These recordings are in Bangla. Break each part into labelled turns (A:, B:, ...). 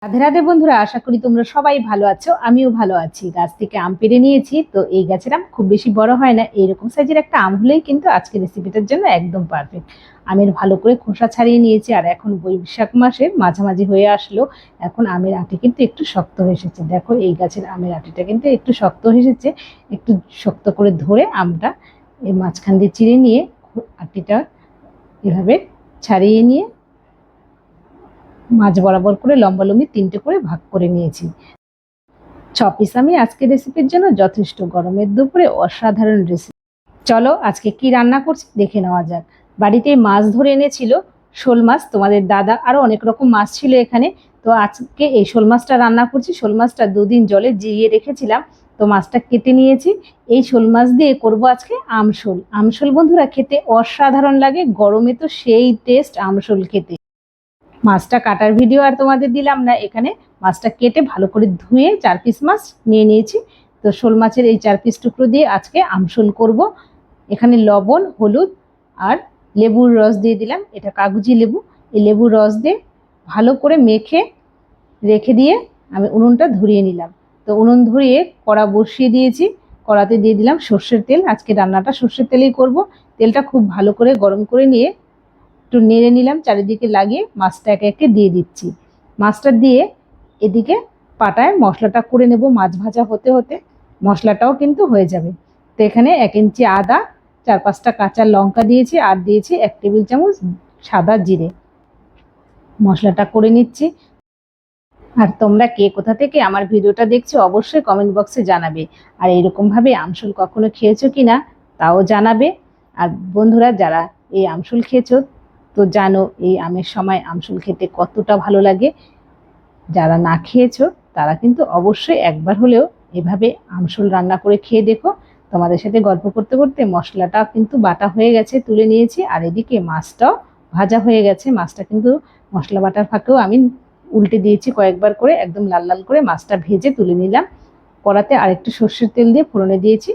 A: রাধে রাধে বন্ধুরা, আশা করি তোমরা সবাই ভালো আছো। আমিও ভালো আছি। গাছ থেকে আম পেড়ে নিয়েছি, তো এই গাছের আম খুব বেশি বড় হয় না, এইরকম সাইজের একটা আম হলেই কিন্তু আজকের রেসিপিটার জন্য একদম পারফেক্ট। আমের ভালো করে খোসা ছাড়িয়ে নিয়েছি, আর এখন বৈশাখ মাসের মাঝামাঝি হয়ে আসলো। এখন আমের আটি কিন্তু একটু শক্ত হয়ে এসেছে। দেখো, এই গাছের আমের আটিটা কিন্তু একটু শক্ত হয়ে এসেছে। একটু শক্ত করে ধরে আমটা এই মাঝখান দিয়ে চিড়ে নিয়ে আটিটা এভাবে ছাড়িয়ে নিয়ে মাঝ বরাবর করে লম্বালম্বি 3টে করে ভাগ করে নিয়েছি। 6 পিস আমি আজকের রেসিপির জন্য যথেষ্ট। গরমের দুপুরে অসাধারণ রেসিপি। চলো আজকে কি রান্না করছি দেখে নেওয়া যাক। বাড়িতে মাছ ধরে এনেছিল, শোল মাছ। তোমাদের দাদা আরো অনেক রকম মাছ ছিল এখানে। তো আজকে এই শোল মাছটা রান্না করছি। শোল মাছটা 2 দিন জলে জিরিয়ে রেখেছিলাম, তো মাছটা কেটে নিয়েছি। এই শোল মাছ দিয়ে করব আজকে আমশোল। আমশোল বন্ধুরা খেতে অসাধারণ লাগে, গরমে তো সেই টেস্ট আমশোল খেতে। মাছটা কাটার ভিডিও আর তোমাদের দিলাম না, এখানে মাছটা কেটে ভালো করে ধুয়ে 4 পিস মাছ নিয়ে নিয়েছি। তো শোল মাছের এই 4 পিস টুকরো দিয়ে আজকে আমশোল করব। এখানে লবণ, হলুদ আর লেবুর রস দিয়ে দিলাম। এটা কাগজি লেবু। এই লেবুর রস দিয়ে ভালো করে মেখে রেখে দিয়ে আমি উনুনটা ধরিয়ে নিলাম। তো উনুন ধরিয়ে কড়া বসিয়ে দিয়েছি। কড়াতে দিয়ে দিলাম সর্ষের তেল। আজকে রান্নাটা সর্ষের তেলেই করব। তেলটা খুব ভালো করে গরম করে নিয়ে একটু নেড়ে নিলাম, চারিদিকে লাগিয়ে মাছটা একে একে দিয়ে দিচ্ছি। মাছটা দিয়ে এদিকে পাটায় মশলাটা করে নেব। মাছ ভাজা হতে হতে মশলাটাও কিন্তু হয়ে যাবে। তো এখানে 1 ইঞ্চি আদা, 4-5টা কাঁচা লঙ্কা দিয়েছি, আর দিয়েছি 1 টেবিল চামচ সাদা জিরে। মশলাটা করে নিচ্ছি। আর তোমরা কে কোথা থেকে আমার ভিডিওটা দেখছো অবশ্যই কমেন্ট বক্সে জানাবে। আর এইরকমভাবে আমশোল কখনো খেয়েছো কিনা তাও জানাবে। আর বন্ধুরা, যারা এই আমশোল খেয়েছো তো জানো এই আমের সময় আমশোল খেতে কতটা ভালো লাগে। যারা না খেয়েছো তারা কিন্তু অবশ্যই একবার হলেও এভাবে আমশোল রান্না করে খেয়ে দেখো। তোমাদের সাথে গল্প করতে করতে মশলাটা কিন্তু বাটা হয়ে গেছে, তুলে নিয়েছি। আর এদিকে মাছটাও ভাজা হয়ে গেছে। মাছটা কিন্তু মশলা বাটার ফাঁকেও আমি উল্টে দিয়েছি কয়েকবার করে, একদম লাল লাল করে মাছটা ভেজে তুলে নিলাম। কড়াতে আরেকটু সর্ষের তেল দিয়ে ফোড়নে দিয়েছি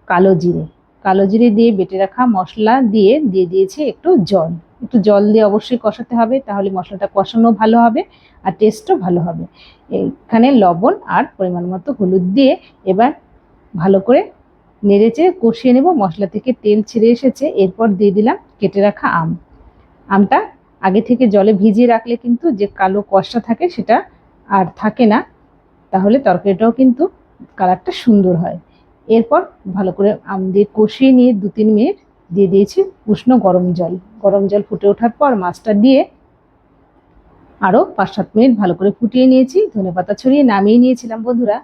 A: কালো জিরে। কালো জিরে দিয়ে বেটে রাখা মশলা দিয়ে দিয়েছি একটু জল। একটু জল দিয়ে অবশ্যই কষাতে হবে, তাহলে মশলাটা কষানো ভালো হবে আর টেস্টও ভালো হবে। এখানে লবণ আর পরিমাণ মতো হলুদ দিয়ে এবার ভালো করে নেড়েচেড়ে কষিয়ে নেব। মশলা থেকে তেল ছেড়ে এসেছে। এরপর দিয়ে দিলাম কেটে রাখা আম। আমটা আগে থেকে জলে ভিজিয়ে রাখলে কিন্তু যে কালো কষটা থাকে সেটা আর থাকে না, তাহলে তরকারিটাও কিন্তু কালারটা সুন্দর হয়। এরপর ভালো করে আম দিয়ে কষিয়ে নিয়ে 2-3 মিনিট দিয়ে দিয়েছি উষ্ণ গরম জল। গরম জল ফুটে ওঠার পর মাছটা দিয়ে আরও 5-7 মিনিট ভালো করে ফুটিয়ে নিয়েছি। ধনেপাতা ছড়িয়ে নামিয়ে নিয়েছিলাম বন্ধুরা।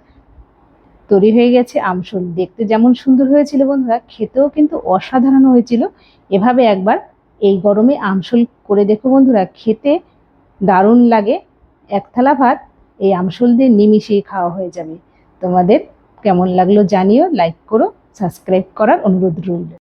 A: তৈরি হয়ে গেছে আমশোল। দেখতে যেমন সুন্দর হয়েছিল বন্ধুরা, খেতেও কিন্তু অসাধারণ হয়েছিল। এভাবে একবার এই গরমে আমশোল করে দেখো বন্ধুরা, খেতে দারুণ লাগে। 1 থালা ভাত এই আমশোল দিয়ে নিমিষেই খাওয়া হয়ে যাবে। তোমাদের কেমন লাগলো জানিও। লাইক করো, সাবস্ক্রাইব করার অনুরোধ রইল।